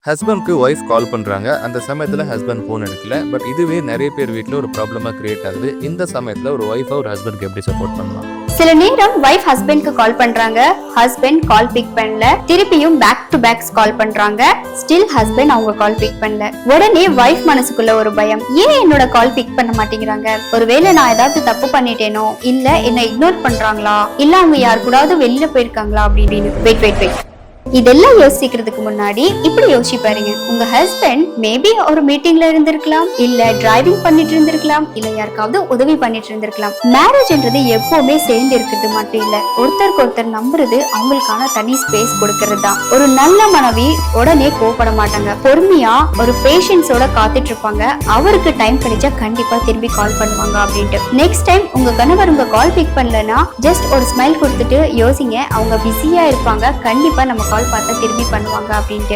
ஹஸ்பண்ட்க்கு wife கால் பண்றாங்க. அந்த சமயத்துல ஹஸ்பண்ட் ஃபோன் எடுக்கல. பட் இதுவே நிறைய பேர் வீட்ல ஒரு ப்ராப்ளமா கிரியேட் ஆகுது. இந்த சமயத்துல ஒரு ஒய்ஃபா ஒரு ஹஸ்பண்ட்க்கு எப்படி சப்போர்ட் பண்ணலாம்? சில நேரம் வைஃப் ஹஸ்பண்ட்க்கு கால் பண்றாங்க, ஹஸ்பண்ட் கால் பிக் பண்ணல, திருப்பியும் பேக் டு பேக்ஸ் கால் பண்றாங்க, ஸ்டில் ஹஸ்பண்ட் அவங்க கால் பிக் பண்ணல. உடனே வைஃப் மனசுக்குள்ள ஒரு பயம், ஏன் என்னோட கால் பிக் பண்ண மாட்டேங்கிறாங்க? ஒருவேளை நான் ஏதாவது தப்பு பண்ணிட்டேனோ, இல்ல என்ன இக்னோர் பண்றாங்களா, இல்ல அவங்க யார் கூடாவது வெளியில போயிருக்காங்களா அப்படின்னு. வெயிட் இதெல்லாம் யோசிக்கிறதுக்கு முன்னாடி இப்படி யோசிச்சு பாருங்க. உங்க ஹஸ்பண்ட் மேபி ஒரு மீட்டிங்ல இருந்திருக்கலாம், இல்ல டிரைவிங் பண்ணிட்டு இருந்திருக்கலாம், இல்ல யாருக்காவது உதவி பண்ணிட்டு இருந்திருக்கலாம். மேரேஜ்ன்றது எப்பவுமே சேர்ந்து இருக்கிறது மட்டும் இல்ல, ஒருத்தருக்கு ஒருத்தர் நம்புறது, அவங்களுக்கான தனி ஸ்பேஸ் கொடுக்கறது தான். ஒரு நல்ல மனைவி உடனே கோபப்பட மாட்டாங்க, பொறுமையா ஒரு பேஷன்ஸோட காத்துட்டு இருப்பாங்க. அவருக்கு டைம் கிடைச்சா கண்டிப்பா திரும்பி கால் பண்ணுவாங்க அப்படின்ட்டு. நெக்ஸ்ட் டைம் உங்க கணவர் உங்க கால் பிக் பண்ணலன்னா ஜஸ்ட் ஒரு ஸ்மைல் கொடுத்துட்டு யோசிங்க, அவங்க பிஸியா இருப்பாங்க, கண்டிப்பா நம்ம கால் பார்த்தா திரும்பி பண்ணுவாங்க அப்படின்ட்டு.